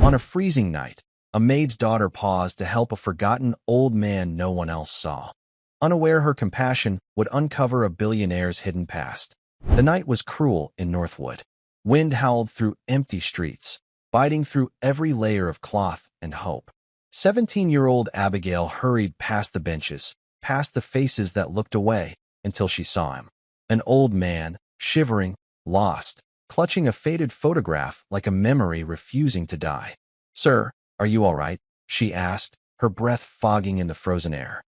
On a freezing night, a maid's daughter paused to help a forgotten old man no one else saw. Unaware her compassion would uncover a billionaire's hidden past. The night was cruel in Northwood. Wind howled through empty streets, biting through every layer of cloth and hope. 17-year-old Abigail hurried past the benches, past the faces that looked away, until she saw him. An old man, shivering, lost, clutching a faded photograph like a memory refusing to die. "Sir, are you all right?" she asked, her breath fogging in the frozen air.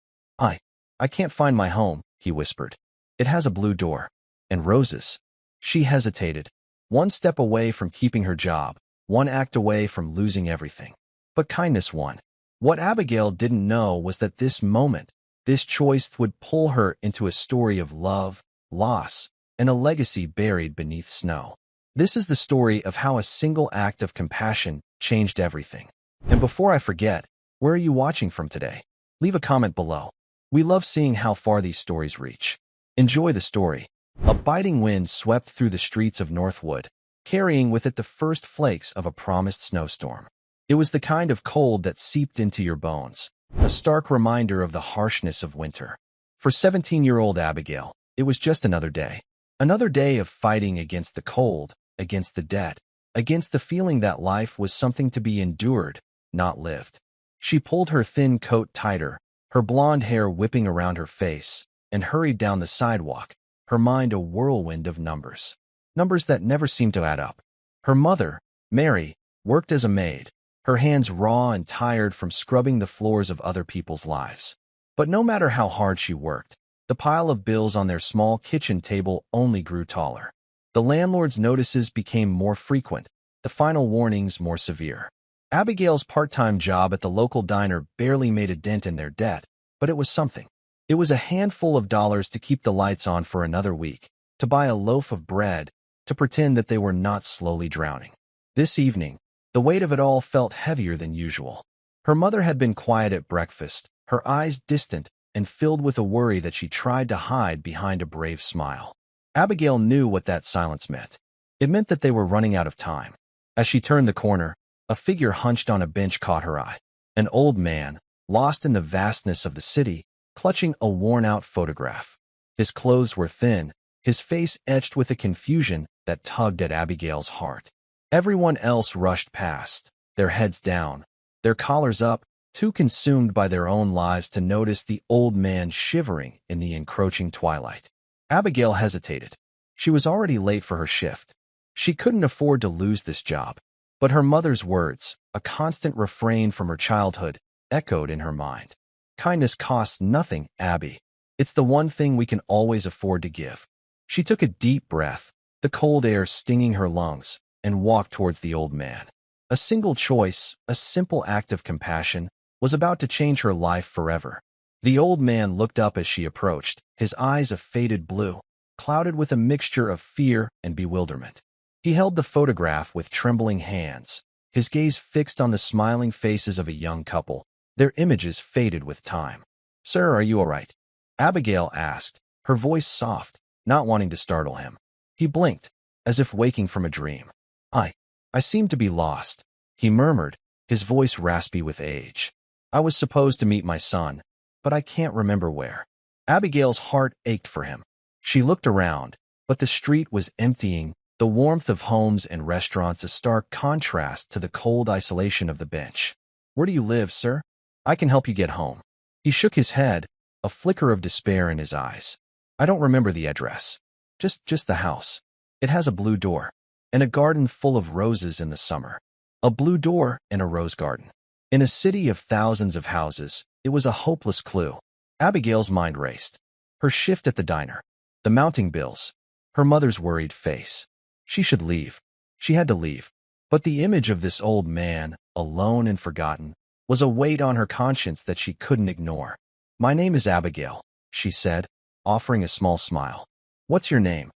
I can't find my home," he whispered. "It has a blue door. And roses." She hesitated, one step away from keeping her job, one act away from losing everything. But kindness won. What Abigail didn't know was that this moment, this choice would pull her into a story of love, loss, and a legacy buried beneath snow. This is the story of how a single act of compassion changed everything. And before I forget, where are you watching from today? Leave a comment below. We love seeing how far these stories reach. Enjoy the story. A biting wind swept through the streets of Northwood, carrying with it the first flakes of a promised snowstorm. It was the kind of cold that seeped into your bones, a stark reminder of the harshness of winter. For 17-year-old Abigail, it was just another day. Another day of fighting against the cold, against the debt, against the feeling that life was something to be endured, not lived. She pulled her thin coat tighter, her blonde hair whipping around her face, and hurried down the sidewalk, her mind a whirlwind of numbers. Numbers that never seemed to add up. Her mother, Mary, worked as a maid, her hands raw and tired from scrubbing the floors of other people's lives. But no matter how hard she worked, the pile of bills on their small kitchen table only grew taller. The landlord's notices became more frequent, the final warnings more severe. Abigail's part-time job at the local diner barely made a dent in their debt, but it was something. It was a handful of dollars to keep the lights on for another week, to buy a loaf of bread, to pretend that they were not slowly drowning. This evening, the weight of it all felt heavier than usual. Her mother had been quiet at breakfast, her eyes distant and filled with a worry that she tried to hide behind a brave smile. Abigail knew what that silence meant. It meant that they were running out of time. As she turned the corner, a figure hunched on a bench caught her eye. An old man, lost in the vastness of the city, clutching a worn-out photograph. His clothes were thin, his face etched with a confusion that tugged at Abigail's heart. Everyone else rushed past, their heads down, their collars up, too consumed by their own lives to notice the old man shivering in the encroaching twilight. Abigail hesitated. She was already late for her shift. She couldn't afford to lose this job. But her mother's words, a constant refrain from her childhood, echoed in her mind. "Kindness costs nothing, Abby. It's the one thing we can always afford to give." She took a deep breath, the cold air stinging her lungs, and walked towards the old man. A single choice, a simple act of compassion, was about to change her life forever. The old man looked up as she approached, his eyes a faded blue, clouded with a mixture of fear and bewilderment. He held the photograph with trembling hands, his gaze fixed on the smiling faces of a young couple, their images faded with time. "Sir, are you all right?" Abigail asked, her voice soft, not wanting to startle him. He blinked, as if waking from a dream. I seem to be lost," he murmured, his voice raspy with age. "I was supposed to meet my son, but I can't remember where." Abigail's heart ached for him. She looked around, but the street was emptying, the warmth of homes and restaurants a stark contrast to the cold isolation of the bench. "Where do you live, sir? I can help you get home." He shook his head, a flicker of despair in his eyes. "I don't remember the address. Just the house. It has a blue door, and a garden full of roses in the summer." A blue door and a rose garden. In a city of thousands of houses, it was a hopeless clue. Abigail's mind raced. Her shift at the diner, the mounting bills, her mother's worried face. She should leave. She had to leave. But the image of this old man, alone and forgotten, was a weight on her conscience that she couldn't ignore. "My name is Abigail," she said, offering a small smile. "What's your name?"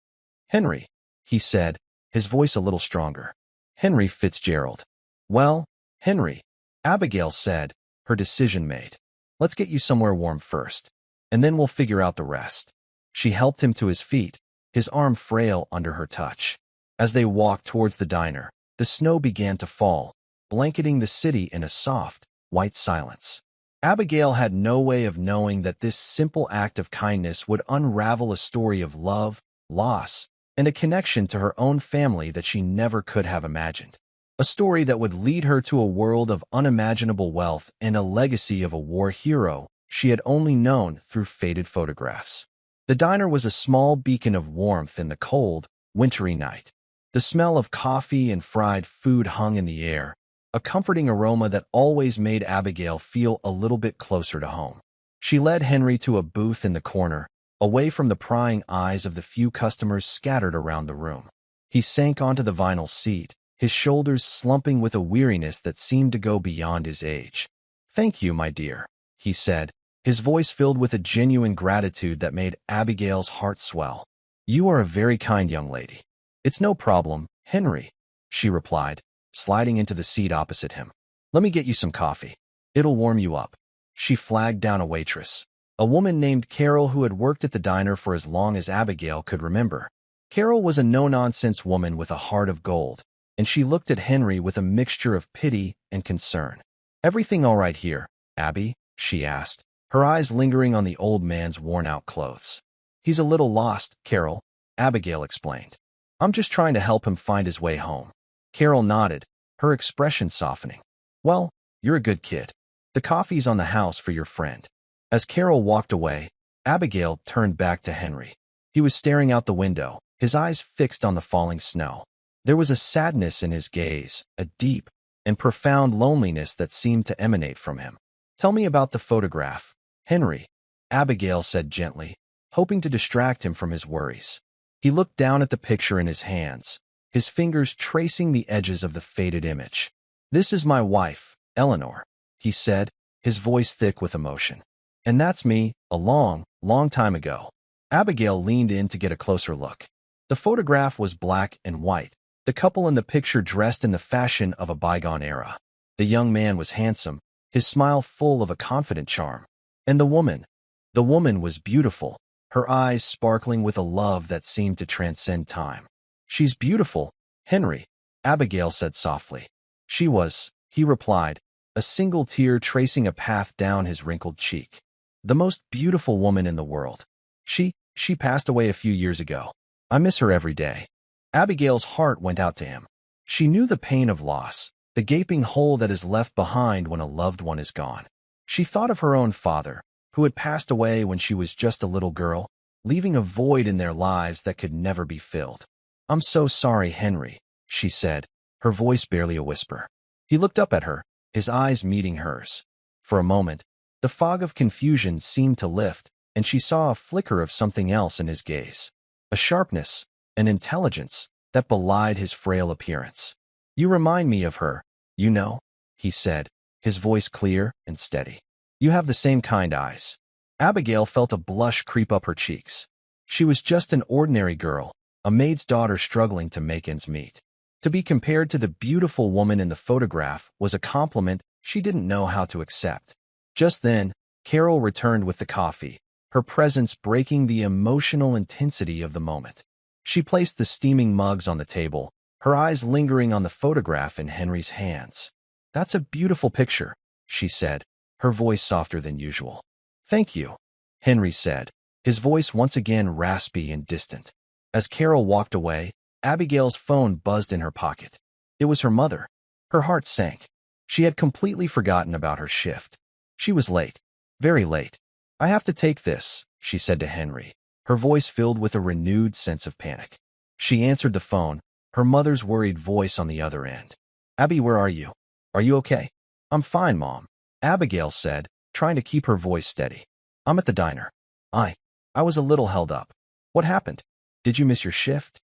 "Henry," he said, his voice a little stronger. "Henry Fitzgerald." "Well, Henry," Abigail said, her decision made. "Let's get you somewhere warm first, and then we'll figure out the rest." She helped him to his feet, his arm frail under her touch. As they walked towards the diner, the snow began to fall, blanketing the city in a soft, white silence. Abigail had no way of knowing that this simple act of kindness would unravel a story of love, loss, and a connection to her own family that she never could have imagined. A story that would lead her to a world of unimaginable wealth and a legacy of a war hero she had only known through faded photographs. The diner was a small beacon of warmth in the cold, wintry night. The smell of coffee and fried food hung in the air, a comforting aroma that always made Abigail feel a little bit closer to home. She led Henry to a booth in the corner, away from the prying eyes of the few customers scattered around the room. He sank onto the vinyl seat, his shoulders slumping with a weariness that seemed to go beyond his age. "Thank you, my dear," he said, his voice filled with a genuine gratitude that made Abigail's heart swell. "You are a very kind young lady." "It's no problem, Henry," she replied, sliding into the seat opposite him. "Let me get you some coffee. It'll warm you up." She flagged down a waitress, a woman named Carol who had worked at the diner for as long as Abigail could remember. Carol was a no-nonsense woman with a heart of gold, and she looked at Henry with a mixture of pity and concern. "Everything all right here, Abby?" she asked, her eyes lingering on the old man's worn-out clothes. "He's a little lost, Carol," Abigail explained. "I'm just trying to help him find his way home." Carol nodded, her expression softening. "Well, you're a good kid. The coffee's on the house for your friend." As Carol walked away, Abigail turned back to Henry. He was staring out the window, his eyes fixed on the falling snow. There was a sadness in his gaze, a deep and profound loneliness that seemed to emanate from him. "Tell me about the photograph, Henry," Abigail said gently, hoping to distract him from his worries. He looked down at the picture in his hands, his fingers tracing the edges of the faded image. "This is my wife, Eleanor," he said, his voice thick with emotion. "And that's me, a long, long time ago." Abigail leaned in to get a closer look. The photograph was black and white, the couple in the picture dressed in the fashion of a bygone era. The young man was handsome, his smile full of a confident charm. And the woman? The woman was beautiful, her eyes sparkling with a love that seemed to transcend time. "She's beautiful, Henry," Abigail said softly. "She was," he replied, a single tear tracing a path down his wrinkled cheek. "The most beautiful woman in the world. She passed away a few years ago. I miss her every day." Abigail's heart went out to him. She knew the pain of loss, the gaping hole that is left behind when a loved one is gone. She thought of her own father, who had passed away when she was just a little girl, leaving a void in their lives that could never be filled. "I'm so sorry, Henry," she said, her voice barely a whisper. He looked up at her, his eyes meeting hers. For a moment, the fog of confusion seemed to lift, and she saw a flicker of something else in his gaze. A sharpness, an intelligence, that belied his frail appearance. "You remind me of her, you know," he said, his voice clear and steady. "You have the same kind eyes." Abigail felt a blush creep up her cheeks. She was just an ordinary girl, a maid's daughter struggling to make ends meet. To be compared to the beautiful woman in the photograph was a compliment she didn't know how to accept. Just then, Carol returned with the coffee, her presence breaking the emotional intensity of the moment. She placed the steaming mugs on the table, her eyes lingering on the photograph in Henry's hands. "That's a beautiful picture," she said, her voice softer than usual. "Thank you," Henry said, his voice once again raspy and distant. As Carol walked away, Abigail's phone buzzed in her pocket. It was her mother. Her heart sank. She had completely forgotten about her shift. She was late, very late. "I have to take this," she said to Henry, her voice filled with a renewed sense of panic. She answered the phone, her mother's worried voice on the other end. "Abby, where are you? Are you okay?" "I'm fine, Mom," Abigail said, trying to keep her voice steady. "I'm at the diner. I was a little held up." "What happened? Did you miss your shift?"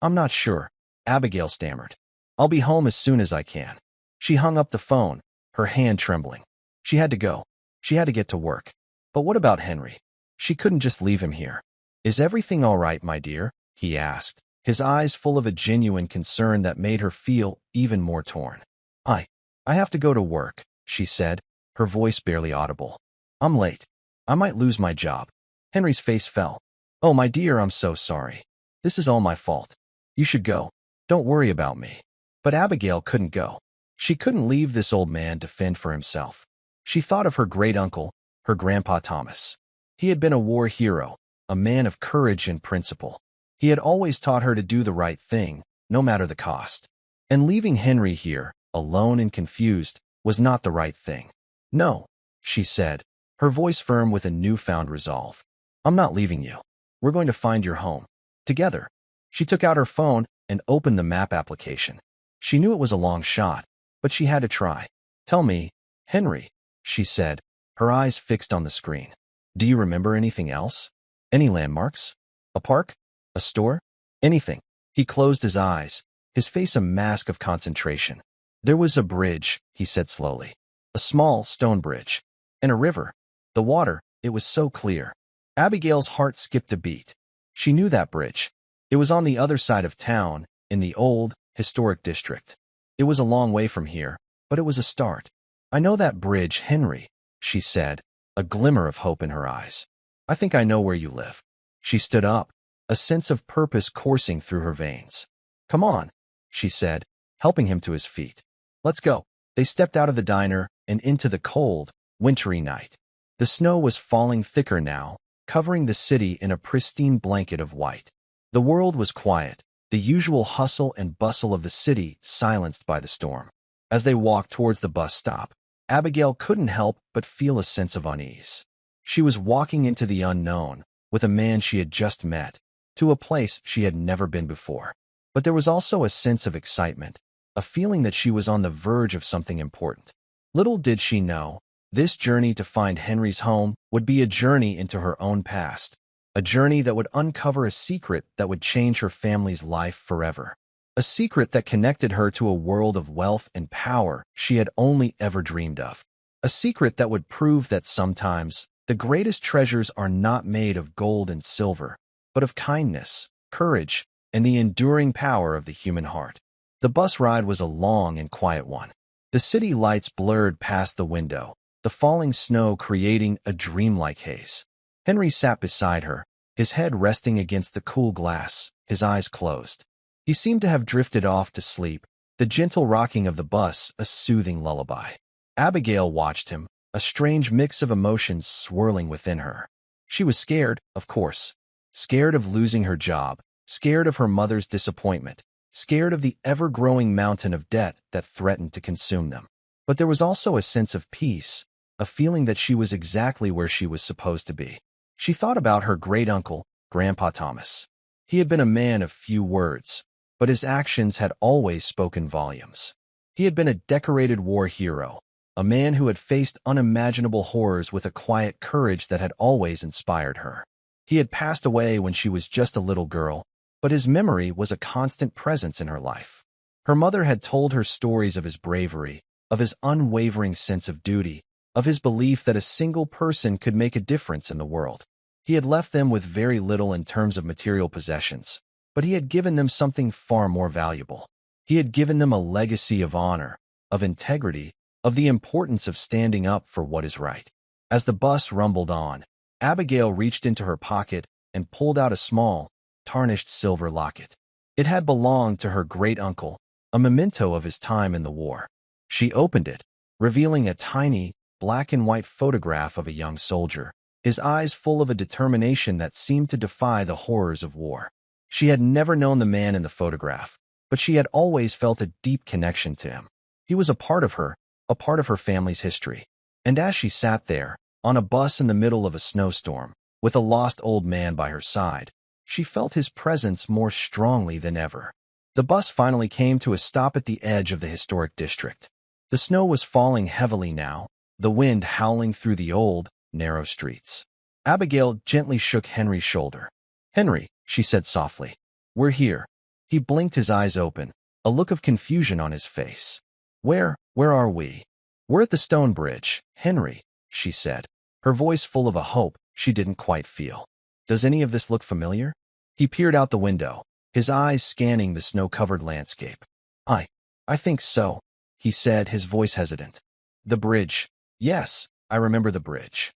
I'm not sure," Abigail stammered. "I'll be home as soon as I can." She hung up the phone, her hand trembling. She had to go. She had to get to work. But what about Henry? She couldn't just leave him here. "Is everything all right, my dear?" he asked, his eyes full of a genuine concern that made her feel even more torn. I have to go to work," she said, her voice barely audible. "I'm late. I might lose my job." Henry's face fell. "Oh, my dear, I'm so sorry. This is all my fault. You should go. Don't worry about me." But Abigail couldn't go. She couldn't leave this old man to fend for himself. She thought of her great-uncle, her Grandpa Thomas. He had been a war hero, a man of courage and principle. He had always taught her to do the right thing, no matter the cost. And leaving Henry here, alone and confused, was not the right thing. "No," she said, her voice firm with a newfound resolve. "I'm not leaving you. We're going to find your home. Together." She took out her phone and opened the map application. She knew it was a long shot, but she had to try. "Tell me, Henry," she said, her eyes fixed on the screen. "Do you remember anything else? Any landmarks? A park? A store? Anything?" He closed his eyes, his face a mask of concentration. "There was a bridge," he said slowly. "A small stone bridge. And a river. The water, it was so clear." Abigail's heart skipped a beat. She knew that bridge. It was on the other side of town, in the old, historic district. It was a long way from here, but it was a start. "I know that bridge, Henry," she said, a glimmer of hope in her eyes. "I think I know where you live." She stood up, a sense of purpose coursing through her veins. "Come on," she said, helping him to his feet. "Let's go." They stepped out of the diner and into the cold, wintry night. The snow was falling thicker now, covering the city in a pristine blanket of white. The world was quiet, the usual hustle and bustle of the city silenced by the storm. As they walked towards the bus stop, Abigail couldn't help but feel a sense of unease. She was walking into the unknown, with a man she had just met, to a place she had never been before. But there was also a sense of excitement, a feeling that she was on the verge of something important. Little did she know, this journey to find Henry's home would be a journey into her own past, a journey that would uncover a secret that would change her family's life forever. A secret that connected her to a world of wealth and power she had only ever dreamed of. A secret that would prove that sometimes the greatest treasures are not made of gold and silver, but of kindness, courage, and the enduring power of the human heart. The bus ride was a long and quiet one. The city lights blurred past the window, the falling snow creating a dreamlike haze. Henry sat beside her, his head resting against the cool glass, his eyes closed. He seemed to have drifted off to sleep, the gentle rocking of the bus a soothing lullaby. Abigail watched him, a strange mix of emotions swirling within her. She was scared, of course. Scared of losing her job, scared of her mother's disappointment, scared of the ever-growing mountain of debt that threatened to consume them. But there was also a sense of peace, a feeling that she was exactly where she was supposed to be. She thought about her great-uncle, Grandpa Thomas. He had been a man of few words, but his actions had always spoken volumes. He had been a decorated war hero, a man who had faced unimaginable horrors with a quiet courage that had always inspired her. He had passed away when she was just a little girl, but his memory was a constant presence in her life. Her mother had told her stories of his bravery, of his unwavering sense of duty, of his belief that a single person could make a difference in the world. He had left them with very little in terms of material possessions, but he had given them something far more valuable. He had given them a legacy of honor, of integrity, of the importance of standing up for what is right. As the bus rumbled on, Abigail reached into her pocket and pulled out a small, tarnished silver locket. It had belonged to her great-uncle, a memento of his time in the war. She opened it, revealing a tiny, black-and-white photograph of a young soldier, his eyes full of a determination that seemed to defy the horrors of war. She had never known the man in the photograph, but she had always felt a deep connection to him. He was a part of her family's history. And as she sat there, on a bus in the middle of a snowstorm, with a lost old man by her side, she felt his presence more strongly than ever. The bus finally came to a stop at the edge of the historic district. The snow was falling heavily now, the wind howling through the old, narrow streets. Abigail gently shook Henry's shoulder. "Henry," she said softly, "we're here." He blinked his eyes open, a look of confusion on his face. Where are we?" "We're at the stone bridge, Henry," she said, her voice full of a hope she didn't quite feel. "Does any of this look familiar?" He peered out the window, his eyes scanning the snow-covered landscape. I think so," he said, his voice hesitant. "The bridge. Yes, I remember the bridge."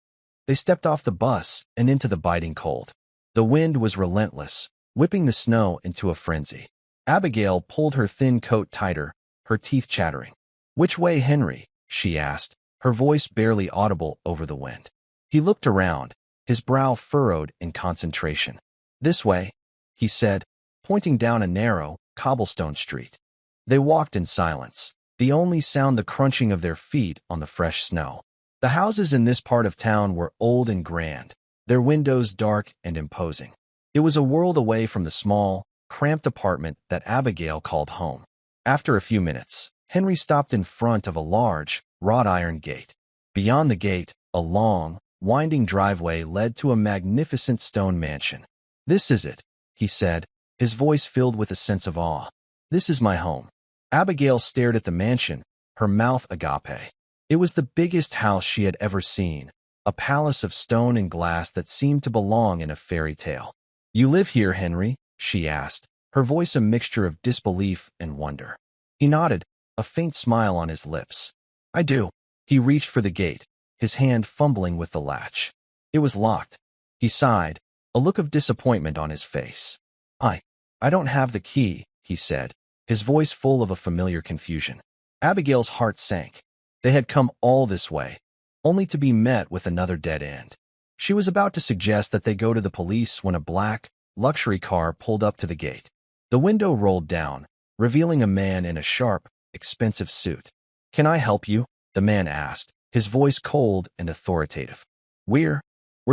They stepped off the bus and into the biting cold. The wind was relentless, whipping the snow into a frenzy. Abigail pulled her thin coat tighter, her teeth chattering. "Which way, Henry?" she asked, her voice barely audible over the wind. He looked around, his brow furrowed in concentration. "This way," he said, pointing down a narrow, cobblestone street. They walked in silence, the only sound the crunching of their feet on the fresh snow. The houses in this part of town were old and grand, their windows dark and imposing. It was a world away from the small, cramped apartment that Abigail called home. After a few minutes, Henry stopped in front of a large, wrought-iron gate. Beyond the gate, a long, winding driveway led to a magnificent stone mansion. "This is it," he said, his voice filled with a sense of awe. "This is my home." Abigail stared at the mansion, her mouth agape. It was the biggest house she had ever seen, a palace of stone and glass that seemed to belong in a fairy tale. "You live here, Henry?" she asked, her voice a mixture of disbelief and wonder. He nodded, a faint smile on his lips. "I do." He reached for the gate, his hand fumbling with the latch. It was locked. He sighed, a look of disappointment on his face. I don't have the key," he said, his voice full of a familiar confusion. Abigail's heart sank. They had come all this way, only to be met with another dead end. She was about to suggest that they go to the police when a black, luxury car pulled up to the gate. The window rolled down, revealing a man in a sharp, expensive suit. "Can I help you?" the man asked, his voice cold and authoritative. We're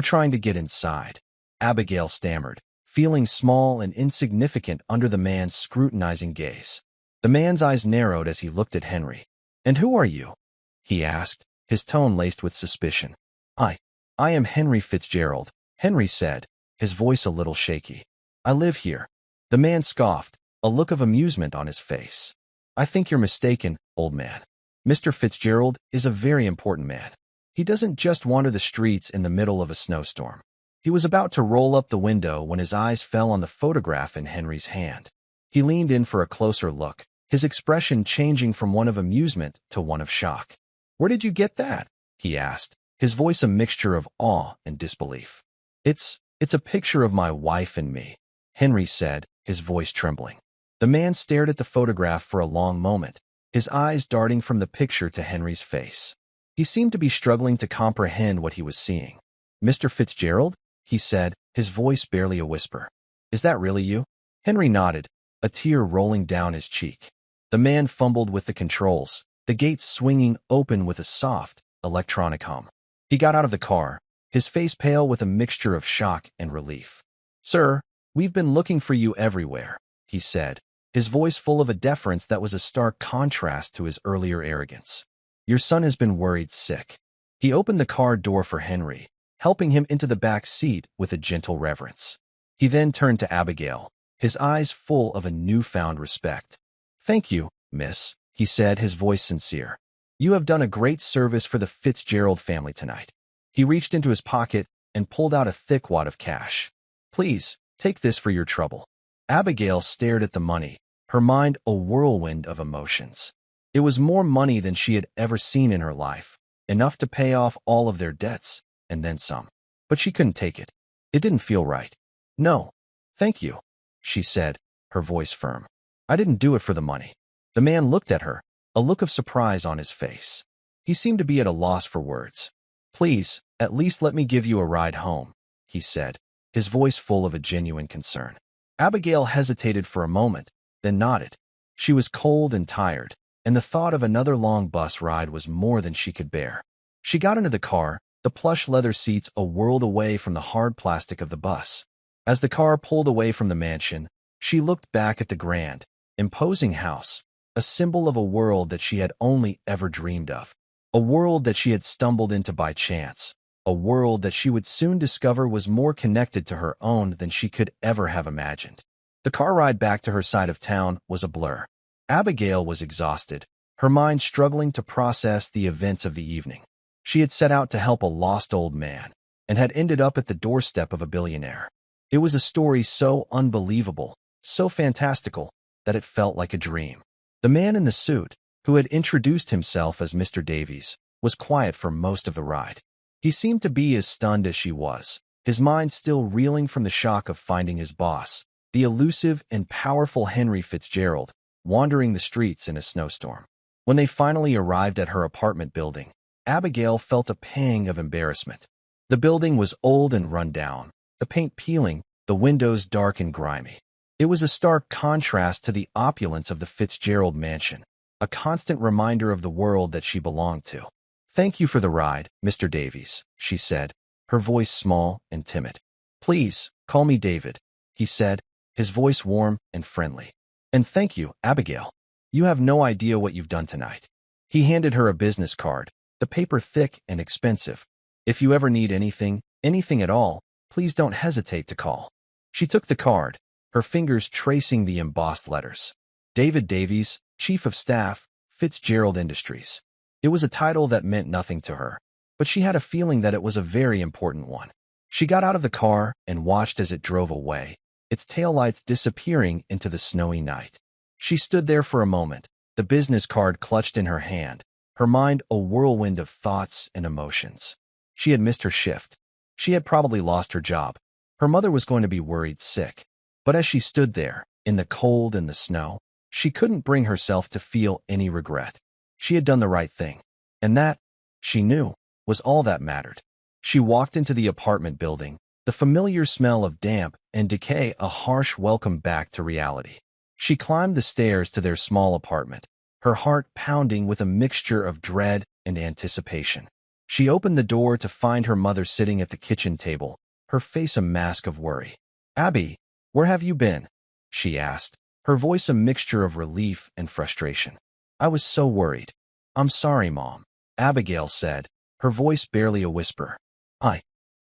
trying to get inside," Abigail stammered, feeling small and insignificant under the man's scrutinizing gaze. The man's eyes narrowed as he looked at Henry. "And who are you?" he asked, his tone laced with suspicion. I am Henry Fitzgerald," Henry said, his voice a little shaky. "I live here." The man scoffed, a look of amusement on his face. "I think you're mistaken, old man. Mr. Fitzgerald is a very important man. He doesn't just wander the streets in the middle of a snowstorm." He was about to roll up the window when his eyes fell on the photograph in Henry's hand. He leaned in for a closer look, his expression changing from one of amusement to one of shock. "Where did you get that?" he asked, his voice a mixture of awe and disbelief. It's a picture of my wife and me," Henry said, his voice trembling. The man stared at the photograph for a long moment, his eyes darting from the picture to Henry's face. He seemed to be struggling to comprehend what he was seeing. "Mr. Fitzgerald?" he said, his voice barely a whisper. "Is that really you?" Henry nodded, a tear rolling down his cheek. The man fumbled with the controls, the gates swinging open with a soft, electronic hum. He got out of the car, his face pale with a mixture of shock and relief. "Sir, we've been looking for you everywhere," he said, his voice full of a deference that was a stark contrast to his earlier arrogance. "Your son has been worried sick." He opened the car door for Henry, helping him into the back seat with a gentle reverence. He then turned to Abigail, his eyes full of a newfound respect. "Thank you, miss," he said, his voice sincere. "You have done a great service for the Fitzgerald family tonight." He reached into his pocket and pulled out a thick wad of cash. "Please, take this for your trouble." Abigail stared at the money, her mind a whirlwind of emotions. It was more money than she had ever seen in her life, enough to pay off all of their debts, and then some. But she couldn't take it. It didn't feel right. "No, thank you," she said, her voice firm. "I didn't do it for the money." The man looked at her, a look of surprise on his face. He seemed to be at a loss for words. "Please, at least let me give you a ride home," he said, his voice full of a genuine concern. Abigail hesitated for a moment, then nodded. She was cold and tired, and the thought of another long bus ride was more than she could bear. She got into the car, the plush leather seats a world away from the hard plastic of the bus. As the car pulled away from the mansion, she looked back at the grand, imposing house, a symbol of a world that she had only ever dreamed of, a world that she had stumbled into by chance, a world that she would soon discover was more connected to her own than she could ever have imagined. The car ride back to her side of town was a blur. Abigail was exhausted, her mind struggling to process the events of the evening. She had set out to help a lost old man, and had ended up at the doorstep of a billionaire. It was a story so unbelievable, so fantastical, that it felt like a dream. The man in the suit, who had introduced himself as Mr. Davies, was quiet for most of the ride. He seemed to be as stunned as she was, his mind still reeling from the shock of finding his boss, the elusive and powerful Henry Fitzgerald, wandering the streets in a snowstorm. When they finally arrived at her apartment building, Abigail felt a pang of embarrassment. The building was old and run down, the paint peeling, the windows dark and grimy. It was a stark contrast to the opulence of the Fitzgerald mansion, a constant reminder of the world that she belonged to. "Thank you for the ride, Mr. Davies," she said, her voice small and timid. "Please, call me David," he said, his voice warm and friendly. "And thank you, Abigail. You have no idea what you've done tonight." He handed her a business card, the paper thick and expensive. "If you ever need anything, anything at all, please don't hesitate to call." She took the card, her fingers tracing the embossed letters. David Davies, Chief of Staff, Fitzgerald Industries. It was a title that meant nothing to her, but she had a feeling that it was a very important one. She got out of the car and watched as it drove away, its taillights disappearing into the snowy night. She stood there for a moment, the business card clutched in her hand, her mind a whirlwind of thoughts and emotions. She had missed her shift. She had probably lost her job. Her mother was going to be worried sick. But as she stood there, in the cold and the snow, she couldn't bring herself to feel any regret. She had done the right thing. And that, she knew, was all that mattered. She walked into the apartment building, the familiar smell of damp and decay a harsh welcome back to reality. She climbed the stairs to their small apartment, her heart pounding with a mixture of dread and anticipation. She opened the door to find her mother sitting at the kitchen table, her face a mask of worry. "Abby, where have you been?" she asked, her voice a mixture of relief and frustration. "I was so worried." "I'm sorry, Mom," Abigail said, her voice barely a whisper. I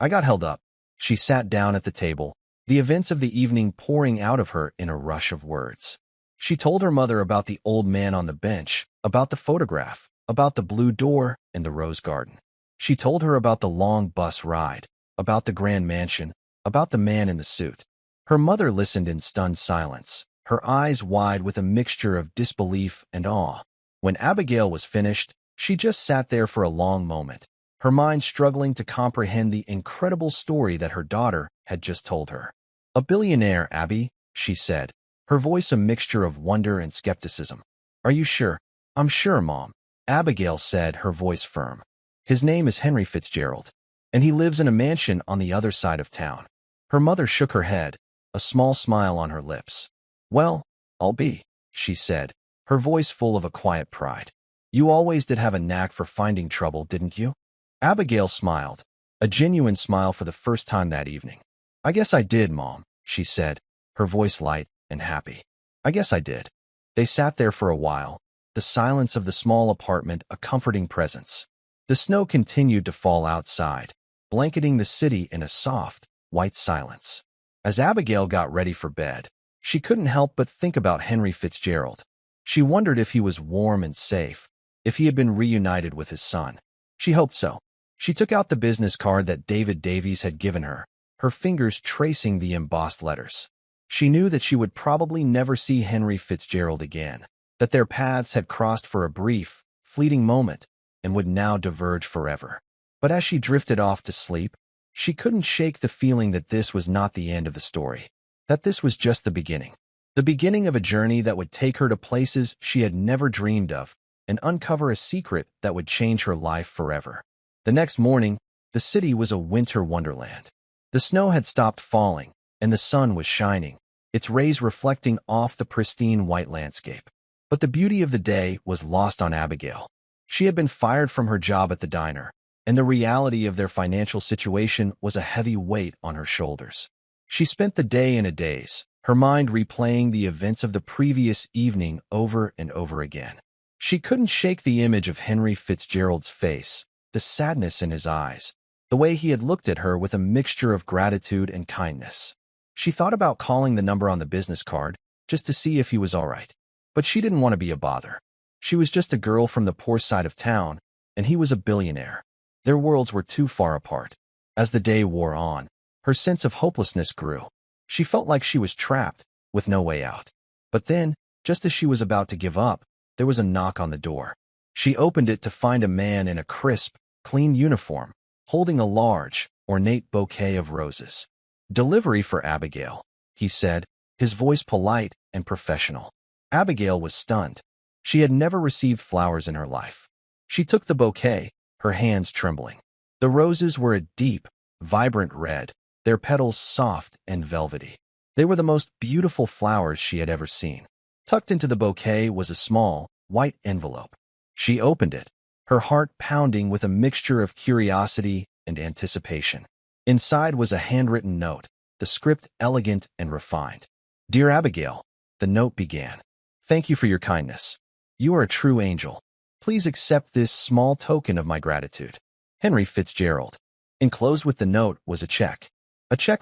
got held up." She sat down at the table, the events of the evening pouring out of her in a rush of words. She told her mother about the old man on the bench, about the photograph, about the blue door and the rose garden. She told her about the long bus ride, about the grand mansion, about the man in the suit. Her mother listened in stunned silence, her eyes wide with a mixture of disbelief and awe. When Abigail was finished, she just sat there for a long moment, her mind struggling to comprehend the incredible story that her daughter had just told her. "A billionaire, Abby," she said, her voice a mixture of wonder and skepticism. "Are you sure?" "I'm sure, Mom," Abigail said, her voice firm. "His name is Henry Fitzgerald, and he lives in a mansion on the other side of town." Her mother shook her head, a small smile on her lips. "Well, I'll be," she said, her voice full of a quiet pride. "You always did have a knack for finding trouble, didn't you?" Abigail smiled, a genuine smile for the first time that evening. "I guess I did, Mom," she said, her voice light and happy. "I guess I did." They sat there for a while, the silence of the small apartment a comforting presence. The snow continued to fall outside, blanketing the city in a soft, white silence. As Abigail got ready for bed, she couldn't help but think about Henry Fitzgerald. She wondered if he was warm and safe, if he had been reunited with his son. She hoped so. She took out the business card that David Davies had given her, her fingers tracing the embossed letters. She knew that she would probably never see Henry Fitzgerald again, that their paths had crossed for a brief, fleeting moment, and would now diverge forever. But as she drifted off to sleep, she couldn't shake the feeling that this was not the end of the story, that this was just the beginning of a journey that would take her to places she had never dreamed of and uncover a secret that would change her life forever. The next morning, the city was a winter wonderland. The snow had stopped falling, and the sun was shining, its rays reflecting off the pristine white landscape. But the beauty of the day was lost on Abigail. She had been fired from her job at the diner, and the reality of their financial situation was a heavy weight on her shoulders. She spent the day in a daze, her mind replaying the events of the previous evening over and over again. She couldn't shake the image of Henry Fitzgerald's face, the sadness in his eyes, the way he had looked at her with a mixture of gratitude and kindness. She thought about calling the number on the business card, just to see if he was all right. But she didn't want to be a bother. She was just a girl from the poor side of town, and he was a billionaire. Their worlds were too far apart. As the day wore on, her sense of hopelessness grew. She felt like she was trapped, with no way out. But then, just as she was about to give up, there was a knock on the door. She opened it to find a man in a crisp, clean uniform, holding a large, ornate bouquet of roses. "Delivery for Abigail," he said, his voice polite and professional. Abigail was stunned. She had never received flowers in her life. She took the bouquet, her hands trembling. The roses were a deep, vibrant red, their petals soft and velvety. They were the most beautiful flowers she had ever seen. Tucked into the bouquet was a small, white envelope. She opened it, her heart pounding with a mixture of curiosity and anticipation. Inside was a handwritten note, the script elegant and refined. "Dear Abigail," the note began. "Thank you for your kindness. You are a true angel. Please accept this small token of my gratitude. Henry Fitzgerald." Enclosed with the note was a check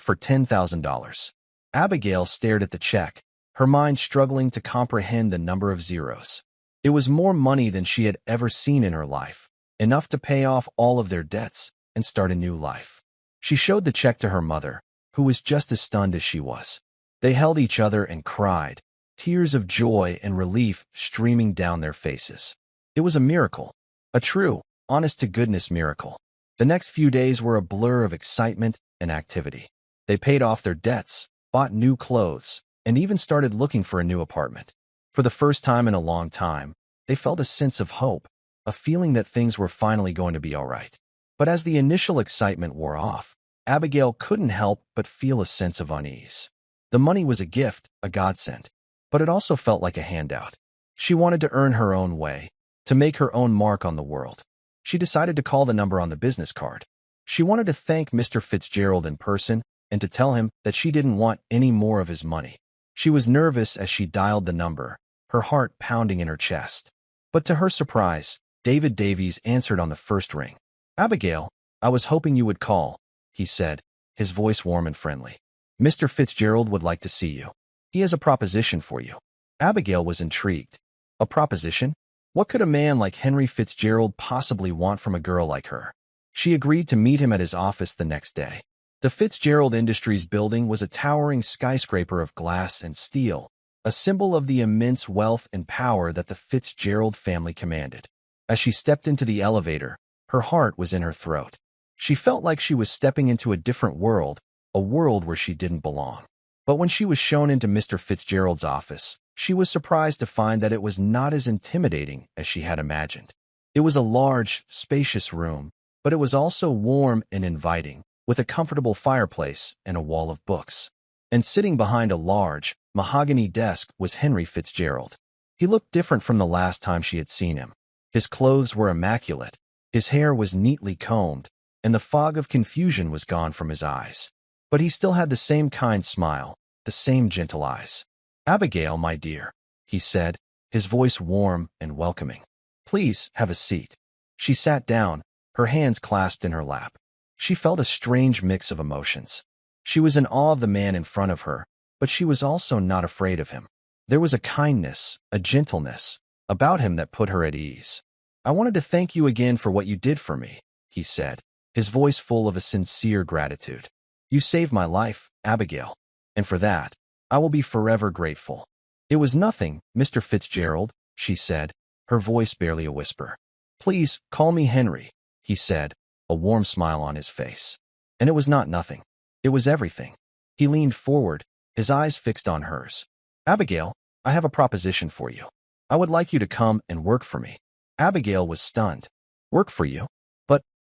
for $10,000. Abigail stared at the check, her mind struggling to comprehend the number of zeros. It was more money than she had ever seen in her life, enough to pay off all of their debts and start a new life. She showed the check to her mother, who was just as stunned as she was. They held each other and cried, tears of joy and relief streaming down their faces. It was a miracle, a true, honest-to-goodness miracle. The next few days were a blur of excitement and activity. They paid off their debts, bought new clothes, and even started looking for a new apartment. For the first time in a long time, they felt a sense of hope, a feeling that things were finally going to be all right. But as the initial excitement wore off, Abigail couldn't help but feel a sense of unease. The money was a gift, a godsend, but it also felt like a handout. She wanted to earn her own way, to make her own mark on the world. She decided to call the number on the business card. She wanted to thank Mr. Fitzgerald in person and to tell him that she didn't want any more of his money. She was nervous as she dialed the number, her heart pounding in her chest. But to her surprise, David Davies answered on the first ring. "Abigail, I was hoping you would call," he said, his voice warm and friendly. "Mr. Fitzgerald would like to see you. He has a proposition for you." Abigail was intrigued. A proposition? What could a man like Henry Fitzgerald possibly want from a girl like her? She agreed to meet him at his office the next day. The Fitzgerald Industries building was a towering skyscraper of glass and steel, a symbol of the immense wealth and power that the Fitzgerald family commanded. As she stepped into the elevator, her heart was in her throat. She felt like she was stepping into a different world, a world where she didn't belong. But when she was shown into Mr. Fitzgerald's office, she was surprised to find that it was not as intimidating as she had imagined. It was a large, spacious room, but it was also warm and inviting, with a comfortable fireplace and a wall of books. And sitting behind a large, mahogany desk was Henry Fitzgerald. He looked different from the last time she had seen him. His clothes were immaculate, his hair was neatly combed, and the fog of confusion was gone from his eyes. But he still had the same kind smile, the same gentle eyes. "Abigail, my dear," he said, his voice warm and welcoming. "Please have a seat." She sat down, her hands clasped in her lap. She felt a strange mix of emotions. She was in awe of the man in front of her, but she was also not afraid of him. There was a kindness, a gentleness, about him that put her at ease. "I wanted to thank you again for what you did for me," he said, his voice full of a sincere gratitude. "You saved my life, Abigail, and for that, I will be forever grateful." "It was nothing, Mr. Fitzgerald," she said, her voice barely a whisper. "Please call me Henry," he said, a warm smile on his face. And it was not nothing. It was everything. He leaned forward, his eyes fixed on hers. "Abigail, I have a proposition for you. I would like you to come and work for me." Abigail was stunned. "Work for you?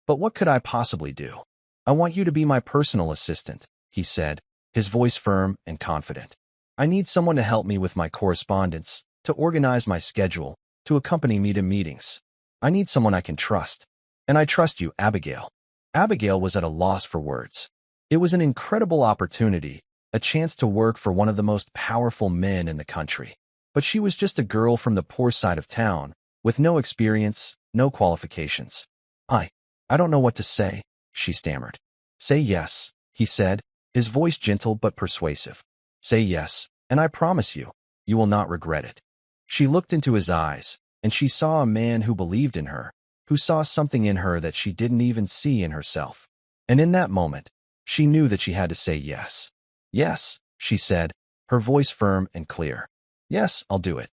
But what could I possibly do?" "I want you to be my personal assistant," he said, his voice firm and confident. "I need someone to help me with my correspondence, to organize my schedule, to accompany me to meetings. I need someone I can trust. And I trust you, Abigail." Abigail was at a loss for words. It was an incredible opportunity, a chance to work for one of the most powerful men in the country. But she was just a girl from the poor side of town, with no experience, no qualifications. I don't know what to say," she stammered. "Say yes," he said, his voice gentle but persuasive. "Say yes, and I promise you, you will not regret it." She looked into his eyes, and she saw a man who believed in her, who saw something in her that she didn't even see in herself. And in that moment, she knew that she had to say yes. "Yes," she said, her voice firm and clear. "Yes, I'll do it."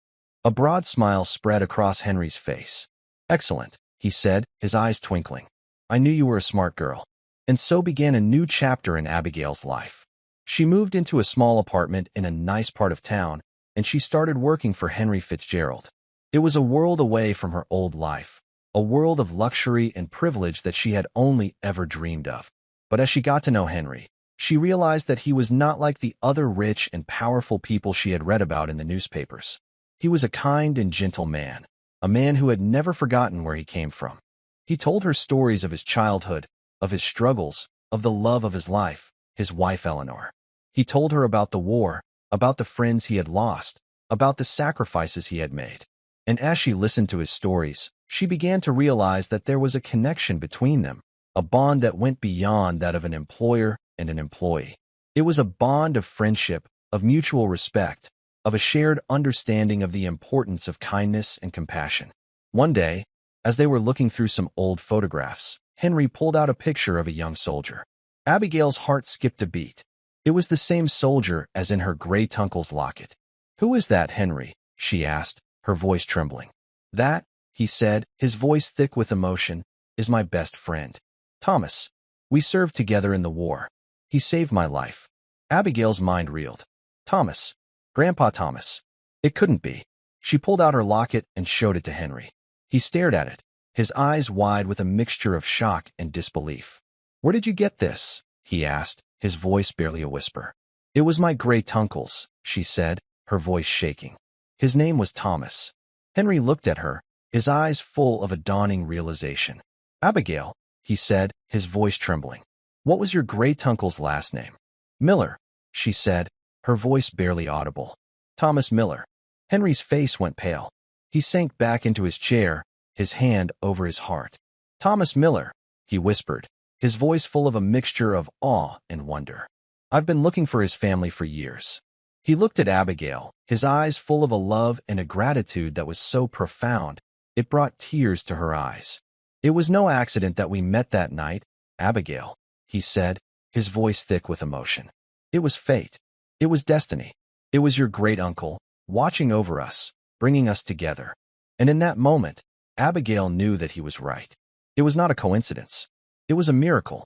A broad smile spread across Henry's face. "Excellent," he said, his eyes twinkling. "I knew you were a smart girl." And so began a new chapter in Abigail's life. She moved into a small apartment in a nice part of town, and she started working for Henry Fitzgerald. It was a world away from her old life, a world of luxury and privilege that she had only ever dreamed of. But as she got to know Henry, she realized that he was not like the other rich and powerful people she had read about in the newspapers. He was a kind and gentle man, a man who had never forgotten where he came from. He told her stories of his childhood, of his struggles, of the love of his life, his wife Eleanor. He told her about the war, about the friends he had lost, about the sacrifices he had made. And as she listened to his stories, she began to realize that there was a connection between them, a bond that went beyond that of an employer and an employee. It was a bond of friendship, of mutual respect, of a shared understanding of the importance of kindness and compassion. One day, as they were looking through some old photographs, Henry pulled out a picture of a young soldier. Abigail's heart skipped a beat. It was the same soldier as in her great uncle's locket. "Who is that, Henry?" she asked, her voice trembling. "That," he said, his voice thick with emotion, "is my best friend. Thomas. We served together in the war. He saved my life." Abigail's mind reeled. Thomas. Grandpa Thomas. It couldn't be. She pulled out her locket and showed it to Henry. He stared at it, his eyes wide with a mixture of shock and disbelief. "Where did you get this?" he asked, his voice barely a whisper. "It was my great-uncle's," she said, her voice shaking. "His name was Thomas." Henry looked at her, his eyes full of a dawning realization. "Abigail," he said, his voice trembling. "What was your great-uncle's last name?" "Miller," she said, her voice barely audible. "Thomas Miller." Henry's face went pale. He sank back into his chair, his hand over his heart. "Thomas Miller," he whispered, his voice full of a mixture of awe and wonder. "I've been looking for his family for years." He looked at Abigail, his eyes full of a love and a gratitude that was so profound, it brought tears to her eyes. "It was no accident that we met that night, Abigail," he said, his voice thick with emotion. "It was fate. It was destiny. It was your great-uncle, watching over us, bringing us together." And in that moment, Abigail knew that he was right. It was not a coincidence. It was a miracle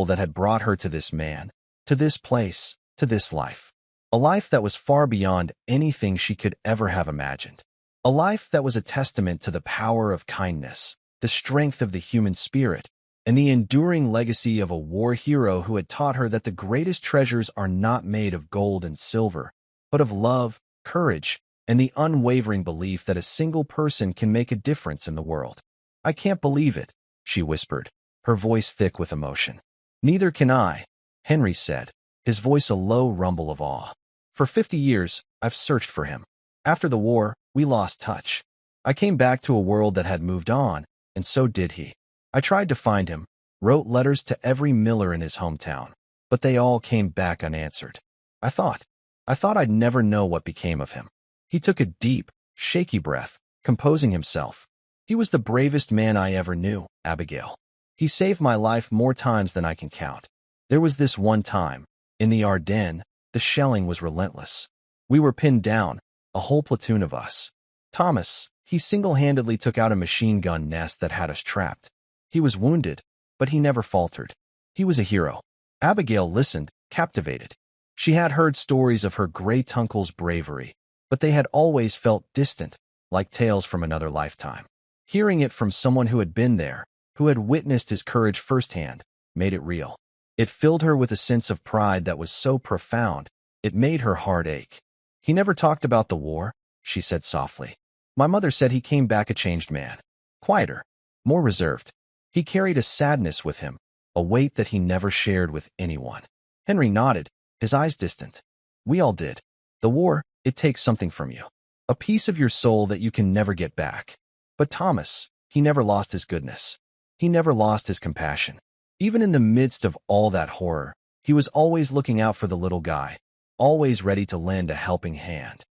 that had brought her to this man, to this place, to this life. A life that was far beyond anything she could ever have imagined. A life that was a testament to the power of kindness, the strength of the human spirit, and the enduring legacy of a war hero who had taught her that the greatest treasures are not made of gold and silver, but of love, courage, and the unwavering belief that a single person can make a difference in the world. "I can't believe it," she whispered, her voice thick with emotion. "Neither can I," Henry said, his voice a low rumble of awe. "For 50 years, I've searched for him. After the war, we lost touch. I came back to a world that had moved on, and so did he. I tried to find him, wrote letters to every miller in his hometown, but they all came back unanswered. I thought I'd never know what became of him." He took a deep, shaky breath, composing himself. "He was the bravest man I ever knew, Abigail. He saved my life more times than I can count. There was this one time, in the Ardennes, the shelling was relentless. We were pinned down, a whole platoon of us. Thomas, he single-handedly took out a machine gun nest that had us trapped. He was wounded, but he never faltered. He was a hero." Abigail listened, captivated. She had heard stories of her great-uncle's bravery, but they had always felt distant, like tales from another lifetime. Hearing it from someone who had been there, who had witnessed his courage firsthand, made it real. It filled her with a sense of pride that was so profound, it made her heart ache. "He never talked about the war," she said softly. "My mother said he came back a changed man. Quieter, more reserved. He carried a sadness with him, a weight that he never shared with anyone." Henry nodded, his eyes distant. "We all did. The war, it takes something from you. A piece of your soul that you can never get back. But Thomas, he never lost his goodness. He never lost his compassion. Even in the midst of all that horror, he was always looking out for the little guy, always ready to lend a helping hand."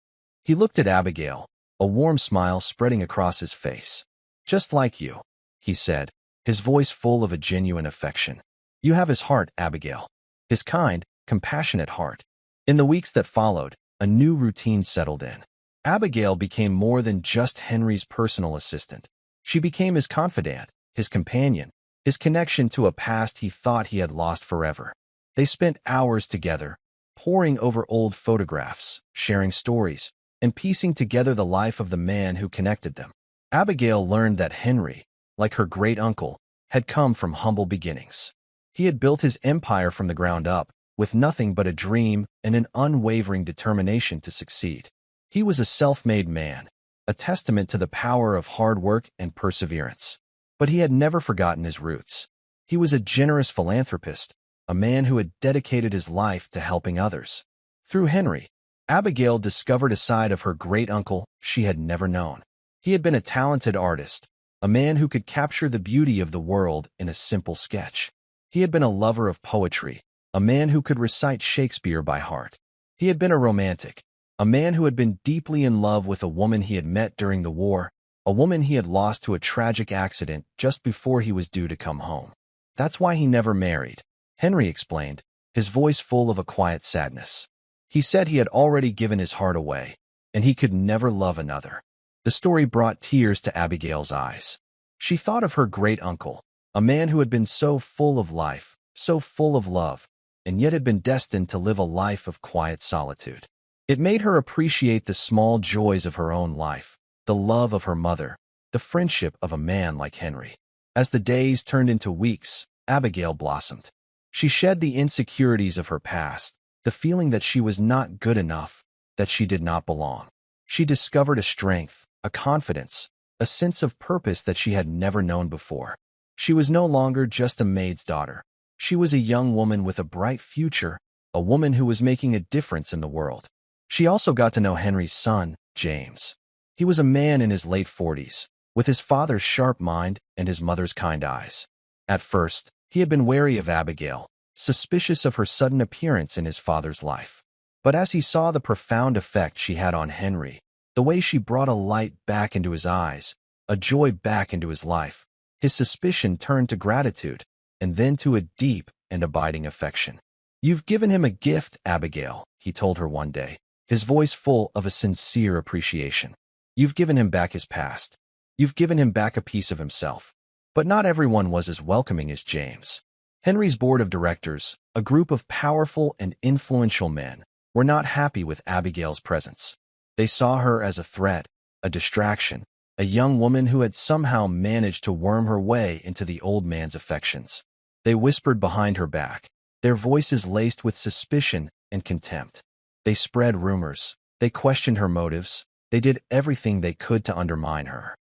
He looked at Abigail, a warm smile spreading across his face. "Just like you," he said, his voice full of a genuine affection. "You have his heart, Abigail. His kind, compassionate heart." In the weeks that followed, a new routine settled in. Abigail became more than just Henry's personal assistant. She became his confidant, his companion, his connection to a past he thought he had lost forever. They spent hours together, poring over old photographs, sharing stories, and piecing together the life of the man who connected them. Abigail learned that Henry, like her great-uncle, had come from humble beginnings. He had built his empire from the ground up, with nothing but a dream and an unwavering determination to succeed. He was a self-made man, a testament to the power of hard work and perseverance. But he had never forgotten his roots. He was a generous philanthropist, a man who had dedicated his life to helping others. Through Henry, Abigail discovered a side of her great-uncle she had never known. He had been a talented artist, a man who could capture the beauty of the world in a simple sketch. He had been a lover of poetry, a man who could recite Shakespeare by heart. He had been a romantic, a man who had been deeply in love with a woman he had met during the war, a woman he had lost to a tragic accident just before he was due to come home. That's why he never married, Henry explained, his voice full of a quiet sadness. He said he had already given his heart away, and he could never love another. The story brought tears to Abigail's eyes. She thought of her great-uncle, a man who had been so full of life, so full of love, and yet had been destined to live a life of quiet solitude. It made her appreciate the small joys of her own life, the love of her mother, the friendship of a man like Henry. As the days turned into weeks, Abigail blossomed. She shed the insecurities of her past, the feeling that she was not good enough, that she did not belong. She discovered a strength, a confidence, a sense of purpose that she had never known before. She was no longer just a maid's daughter. She was a young woman with a bright future, a woman who was making a difference in the world. She also got to know Henry's son, James. He was a man in his late 40s, with his father's sharp mind and his mother's kind eyes. At first, he had been wary of Abigail, suspicious of her sudden appearance in his father's life. But as he saw the profound effect she had on Henry, the way she brought a light back into his eyes, a joy back into his life, his suspicion turned to gratitude, and then to a deep and abiding affection. "You've given him a gift, Abigail," he told her one day, his voice full of a sincere appreciation. "You've given him back his past. You've given him back a piece of himself." But not everyone was as welcoming as James. Henry's board of directors, a group of powerful and influential men, were not happy with Abigail's presence. They saw her as a threat, a distraction, a young woman who had somehow managed to worm her way into the old man's affections. They whispered behind her back, their voices laced with suspicion and contempt. They spread rumors. They questioned her motives. They did everything they could to undermine her.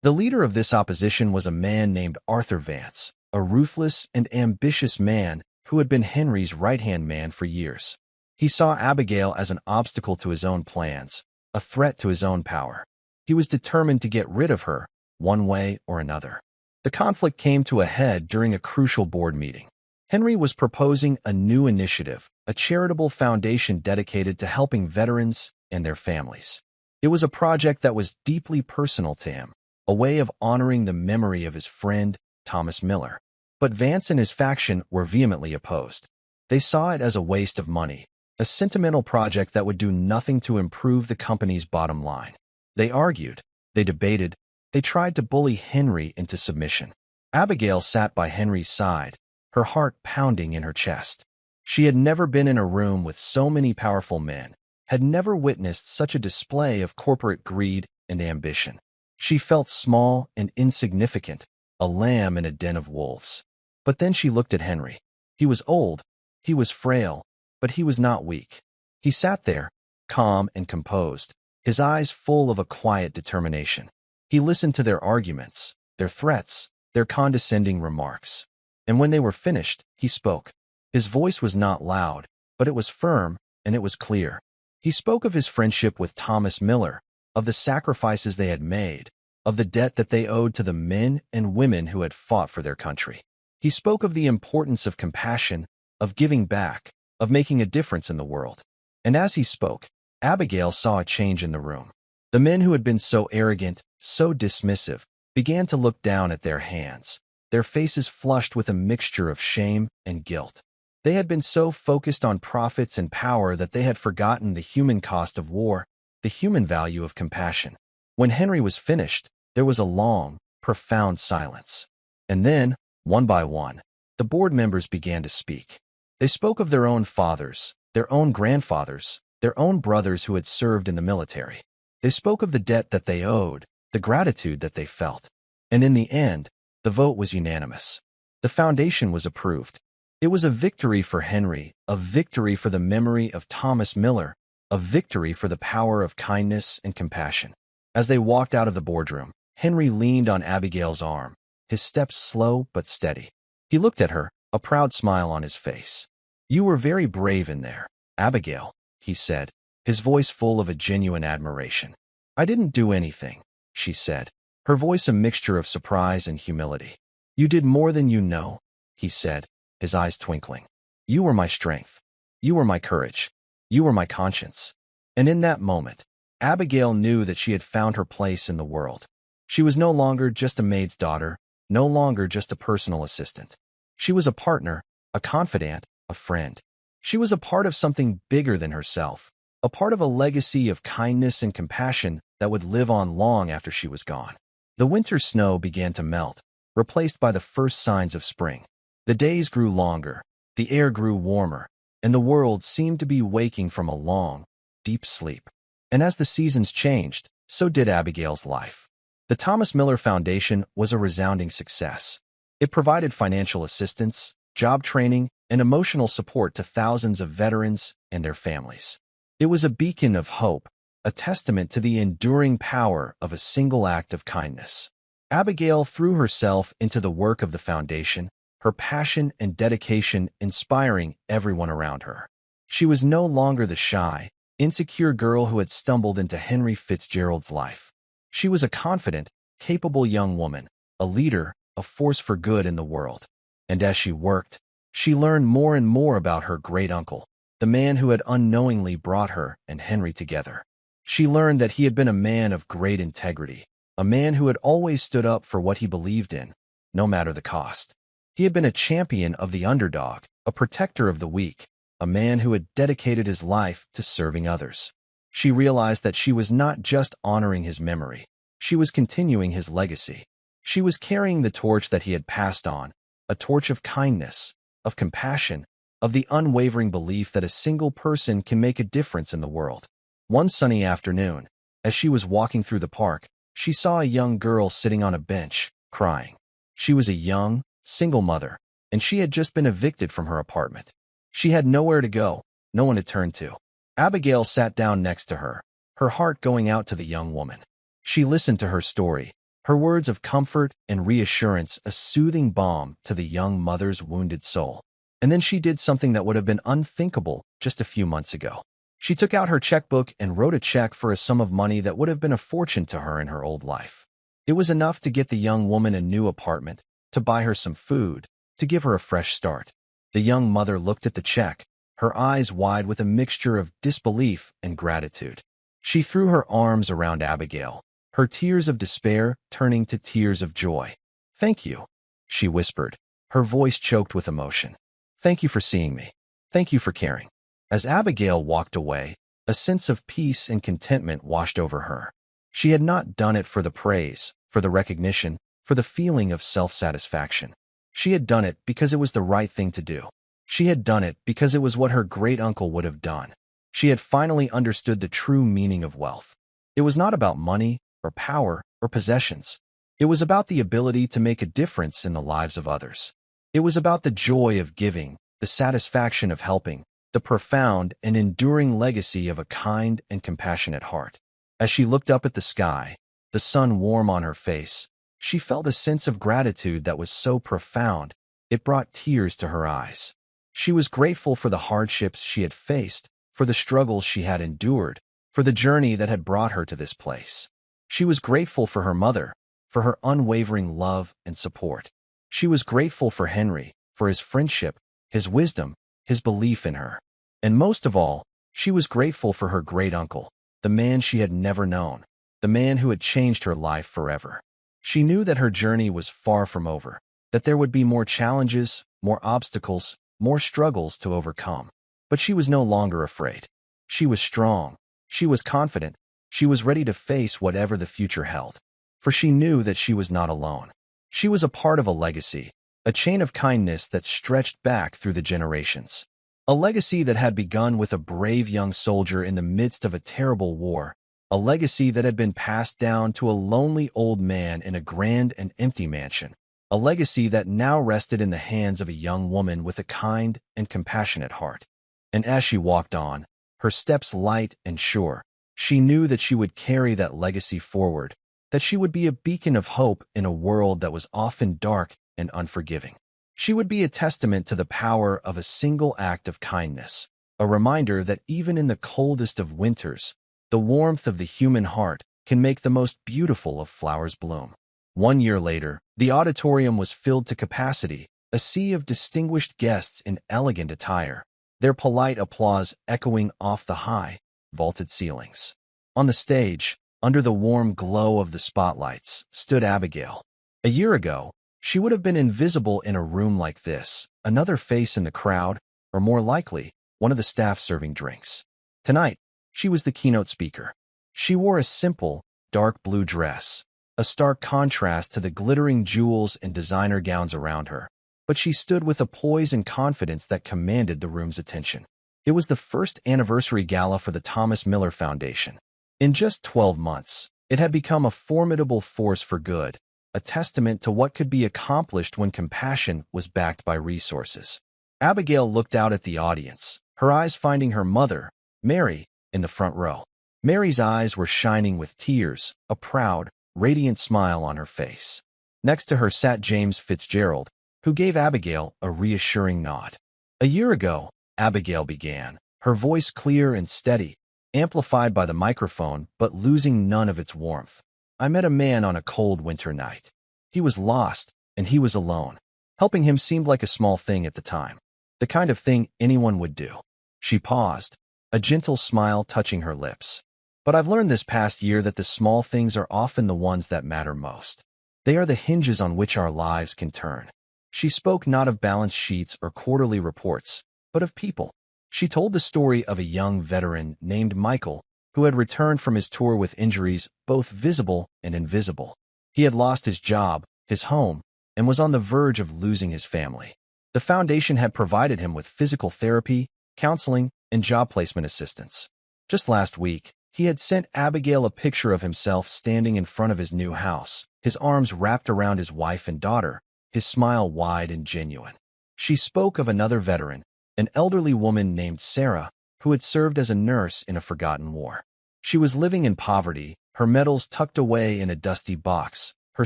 The leader of this opposition was a man named Arthur Vance, a ruthless and ambitious man who had been Henry's right-hand man for years. He saw Abigail as an obstacle to his own plans, a threat to his own power. He was determined to get rid of her, one way or another. The conflict came to a head during a crucial board meeting. Henry was proposing a new initiative, a charitable foundation dedicated to helping veterans and their families. It was a project that was deeply personal to him, a way of honoring the memory of his friend, Thomas Miller. But Vance and his faction were vehemently opposed. They saw it as a waste of money, a sentimental project that would do nothing to improve the company's bottom line. They argued, they debated, they tried to bully Henry into submission. Abigail sat by Henry's side, her heart pounding in her chest. She had never been in a room with so many powerful men, had never witnessed such a display of corporate greed and ambition. She felt small and insignificant, a lamb in a den of wolves. But then she looked at Henry. He was old, he was frail, but he was not weak. He sat there, calm and composed, his eyes full of a quiet determination. He listened to their arguments, their threats, their condescending remarks. And when they were finished, he spoke. His voice was not loud, but it was firm, and it was clear. He spoke of his friendship with Thomas Miller, of the sacrifices they had made, of the debt that they owed to the men and women who had fought for their country. He spoke of the importance of compassion, of giving back, of making a difference in the world. And as he spoke, Abigail saw a change in the room. The men who had been so arrogant, so dismissive, began to look down at their hands, their faces flushed with a mixture of shame and guilt. They had been so focused on profits and power that they had forgotten the human cost of war, the human value of compassion. When Henry was finished, there was a long, profound silence. And then, one by one, the board members began to speak. They spoke of their own fathers, their own grandfathers, their own brothers who had served in the military. They spoke of the debt that they owed, the gratitude that they felt. And in the end, the vote was unanimous. The foundation was approved. It was a victory for Henry, a victory for the memory of Thomas Miller, a victory for the power of kindness and compassion. As they walked out of the boardroom, Henry leaned on Abigail's arm, his steps slow but steady. He looked at her, a proud smile on his face. "You were very brave in there, Abigail," he said, his voice full of a genuine admiration. "I didn't do anything," she said, her voice a mixture of surprise and humility. "You did more than you know," he said, his eyes twinkling. "You were my strength. You were my courage. You were my conscience." And in that moment, Abigail knew that she had found her place in the world. She was no longer just a maid's daughter, no longer just a personal assistant. She was a partner, a confidant, a friend. She was a part of something bigger than herself, a part of a legacy of kindness and compassion that would live on long after she was gone. The winter snow began to melt, replaced by the first signs of spring. The days grew longer, the air grew warmer, and the world seemed to be waking from a long, deep sleep. And as the seasons changed, so did Abigail's life. The Thomas Miller Foundation was a resounding success. It provided financial assistance, job training, and emotional support to thousands of veterans and their families. It was a beacon of hope, a testament to the enduring power of a single act of kindness. Abigail threw herself into the work of the foundation, her passion and dedication inspiring everyone around her. She was no longer the shy, insecure girl who had stumbled into Henry Fitzgerald's life. She was a confident, capable young woman, a leader, a force for good in the world. And as she worked, she learned more and more about her great-uncle, the man who had unknowingly brought her and Henry together. She learned that he had been a man of great integrity, a man who had always stood up for what he believed in, no matter the cost. He had been a champion of the underdog, a protector of the weak, a man who had dedicated his life to serving others. She realized that she was not just honoring his memory, she was continuing his legacy. She was carrying the torch that he had passed on, a torch of kindness, of compassion, of the unwavering belief that a single person can make a difference in the world. One sunny afternoon, as she was walking through the park, she saw a young girl sitting on a bench, crying. She was a young, single mother, and she had just been evicted from her apartment. She had nowhere to go, no one to turn to. Abigail sat down next to her, her heart going out to the young woman. She listened to her story, her words of comfort and reassurance a soothing balm to the young mother's wounded soul. And then she did something that would have been unthinkable just a few months ago. She took out her checkbook and wrote a check for a sum of money that would have been a fortune to her in her old life. It was enough to get the young woman a new apartment, to buy her some food, to give her a fresh start. The young mother looked at the check, her eyes wide with a mixture of disbelief and gratitude. She threw her arms around Abigail, her tears of despair turning to tears of joy. "Thank you," she whispered, her voice choked with emotion. "Thank you for seeing me. Thank you for caring." As Abigail walked away, a sense of peace and contentment washed over her. She had not done it for the praise, for the recognition, for the feeling of self-satisfaction. She had done it because it was the right thing to do. She had done it because it was what her great-uncle would have done. She had finally understood the true meaning of wealth. It was not about money, or power, or possessions. It was about the ability to make a difference in the lives of others. It was about the joy of giving, the satisfaction of helping, the profound and enduring legacy of a kind and compassionate heart. As she looked up at the sky, the sun warm on her face, she felt a sense of gratitude that was so profound, it brought tears to her eyes. She was grateful for the hardships she had faced, for the struggles she had endured, for the journey that had brought her to this place. She was grateful for her mother, for her unwavering love and support. She was grateful for Henry, for his friendship, his wisdom, his belief in her. And most of all, she was grateful for her great-uncle, the man she had never known, the man who had changed her life forever. She knew that her journey was far from over, that there would be more challenges, more obstacles, more struggles to overcome. But she was no longer afraid. She was strong. She was confident. She was ready to face whatever the future held. For she knew that she was not alone. She was a part of a legacy, a chain of kindness that stretched back through the generations. A legacy that had begun with a brave young soldier in the midst of a terrible war, a legacy that had been passed down to a lonely old man in a grand and empty mansion, a legacy that now rested in the hands of a young woman with a kind and compassionate heart. And as she walked on, her steps light and sure, she knew that she would carry that legacy forward, that she would be a beacon of hope in a world that was often dark and unforgiving. She would be a testament to the power of a single act of kindness, a reminder that even in the coldest of winters, the warmth of the human heart can make the most beautiful of flowers bloom. 1 year later, the auditorium was filled to capacity, a sea of distinguished guests in elegant attire, their polite applause echoing off the high, vaulted ceilings. On the stage, under the warm glow of the spotlights, stood Abigail. A year ago, she would have been invisible in a room like this, another face in the crowd, or more likely, one of the staff serving drinks. Tonight, she was the keynote speaker. She wore a simple, dark blue dress, a stark contrast to the glittering jewels and designer gowns around her, but she stood with a poise and confidence that commanded the room's attention. It was the first anniversary gala for the Thomas Miller Foundation. In just 12 months, it had become a formidable force for good, a testament to what could be accomplished when compassion was backed by resources. Abigail looked out at the audience, her eyes finding her mother, Mary, in the front row. Mary's eyes were shining with tears, a proud, radiant smile on her face. Next to her sat James Fitzgerald, who gave Abigail a reassuring nod. A year ago, Abigail began, her voice clear and steady, amplified by the microphone but losing none of its warmth. I met a man on a cold winter night. He was lost, and he was alone. Helping him seemed like a small thing at the time, the kind of thing anyone would do. She paused, a gentle smile touching her lips. But I've learned this past year that the small things are often the ones that matter most. They are the hinges on which our lives can turn. She spoke not of balance sheets or quarterly reports, but of people. She told the story of a young veteran named Michael, who had returned from his tour with injuries both visible and invisible. He had lost his job, his home, and was on the verge of losing his family. The foundation had provided him with physical therapy, counseling, and job placement assistance. Just last week, he had sent Abigail a picture of himself standing in front of his new house, his arms wrapped around his wife and daughter, his smile wide and genuine. She spoke of another veteran, an elderly woman named Sarah, who had served as a nurse in a forgotten war. She was living in poverty, her medals tucked away in a dusty box, her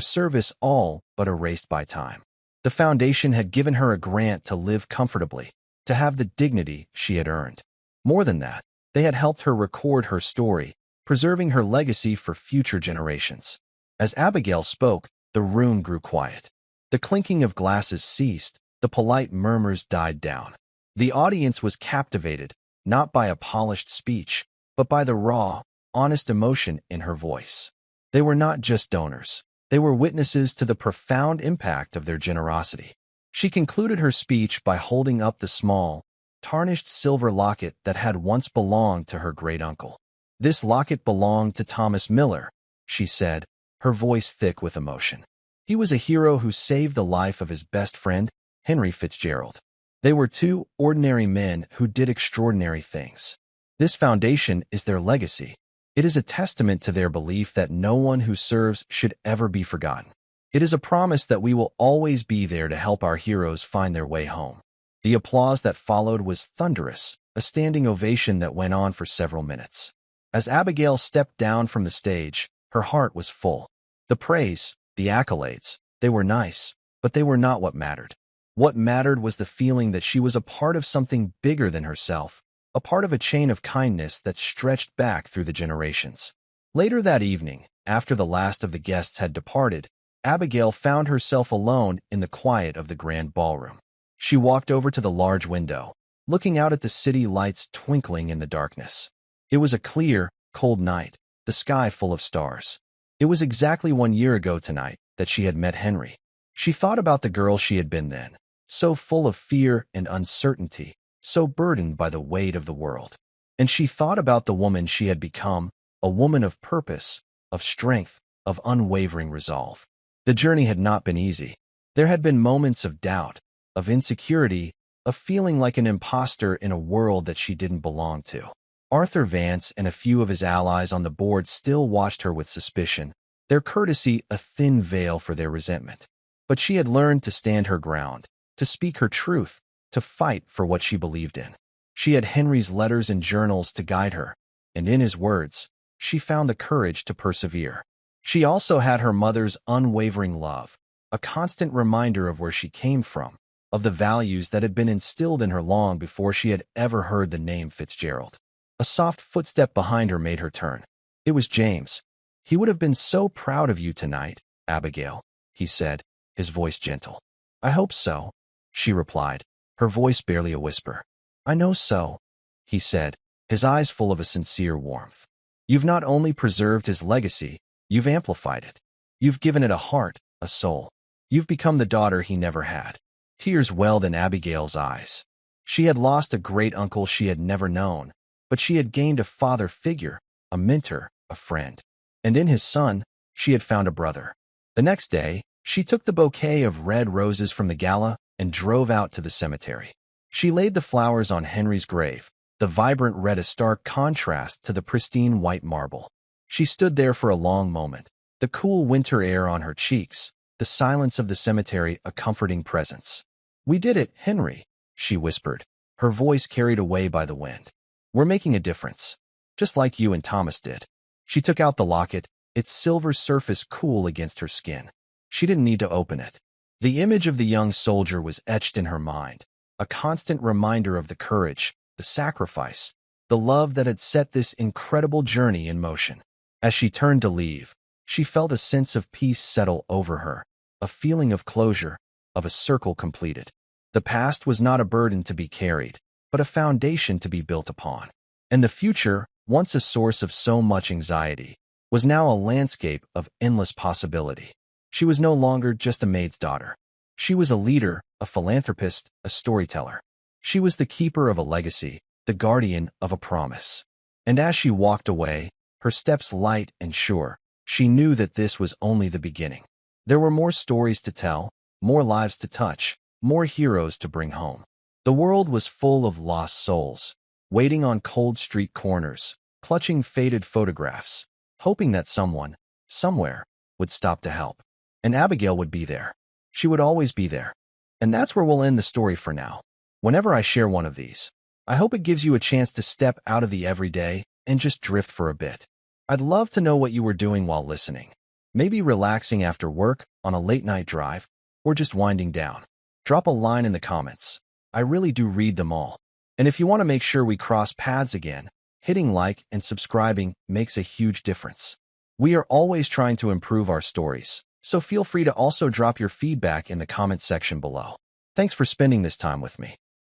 service all but erased by time. The foundation had given her a grant to live comfortably, to have the dignity she had earned. More than that, they had helped her record her story, preserving her legacy for future generations. As Abigail spoke, the room grew quiet. The clinking of glasses ceased, the polite murmurs died down. The audience was captivated, not by a polished speech, but by the raw, honest emotion in her voice. They were not just donors. They were witnesses to the profound impact of their generosity. She concluded her speech by holding up the small, tarnished silver locket that had once belonged to her great-uncle. This locket belonged to Thomas Miller, she said, her voice thick with emotion. He was a hero who saved the life of his best friend, Henry Fitzgerald. They were two ordinary men who did extraordinary things. This foundation is their legacy. It is a testament to their belief that no one who serves should ever be forgotten. It is a promise that we will always be there to help our heroes find their way home. The applause that followed was thunderous, a standing ovation that went on for several minutes. As Abigail stepped down from the stage, her heart was full. The praise, the accolades, they were nice, but they were not what mattered. What mattered was the feeling that she was a part of something bigger than herself, a part of a chain of kindness that stretched back through the generations. Later that evening, after the last of the guests had departed, Abigail found herself alone in the quiet of the grand ballroom. She walked over to the large window, looking out at the city lights twinkling in the darkness. It was a clear, cold night, the sky full of stars. It was exactly 1 year ago tonight that she had met Henry. She thought about the girl she had been then, so full of fear and uncertainty, so burdened by the weight of the world. And she thought about the woman she had become, a woman of purpose, of strength, of unwavering resolve. The journey had not been easy. There had been moments of doubt, of insecurity, a feeling like an imposter in a world that she didn't belong to. Arthur Vance and a few of his allies on the board still watched her with suspicion, their courtesy a thin veil for their resentment. But she had learned to stand her ground, to speak her truth, to fight for what she believed in. She had Henry's letters and journals to guide her, and in his words, she found the courage to persevere. She also had her mother's unwavering love, a constant reminder of where she came from, of the values that had been instilled in her long before she had ever heard the name Fitzgerald. A soft footstep behind her made her turn. It was James. "He would have been so proud of you tonight, Abigail," he said, his voice gentle. "I hope so," she replied, her voice barely a whisper. "I know so," he said, his eyes full of a sincere warmth. "You've not only preserved his legacy, you've amplified it. You've given it a heart, a soul. You've become the daughter he never had." Tears welled in Abigail's eyes. She had lost a great uncle she had never known, but she had gained a father figure, a mentor, a friend. And in his son, she had found a brother. The next day, she took the bouquet of red roses from the gala and drove out to the cemetery. She laid the flowers on Henry's grave, the vibrant red a stark contrast to the pristine white marble. She stood there for a long moment, the cool winter air on her cheeks, the silence of the cemetery a comforting presence. "We did it, Henry," she whispered, her voice carried away by the wind. "We're making a difference, just like you and Thomas did." She took out the locket, its silver surface cool against her skin. She didn't need to open it. The image of the young soldier was etched in her mind, a constant reminder of the courage, the sacrifice, the love that had set this incredible journey in motion. As she turned to leave, she felt a sense of peace settle over her, a feeling of closure, of a circle completed. The past was not a burden to be carried, but a foundation to be built upon. And the future, once a source of so much anxiety, was now a landscape of endless possibility. She was no longer just a maid's daughter. She was a leader, a philanthropist, a storyteller. She was the keeper of a legacy, the guardian of a promise. And as she walked away, her steps light and sure, she knew that this was only the beginning. There were more stories to tell, more lives to touch, more heroes to bring home. The world was full of lost souls, waiting on cold street corners, clutching faded photographs, hoping that someone, somewhere, would stop to help. And Abigail would be there. She would always be there. And that's where we'll end the story for now. Whenever I share one of these, I hope it gives you a chance to step out of the everyday and just drift for a bit. I'd love to know what you were doing while listening. Maybe relaxing after work, on a late-night drive, or just winding down. Drop a line in the comments. I really do read them all. And if you want to make sure we cross paths again, hitting like and subscribing makes a huge difference. We are always trying to improve our stories, so feel free to also drop your feedback in the comment section below. Thanks for spending this time with me.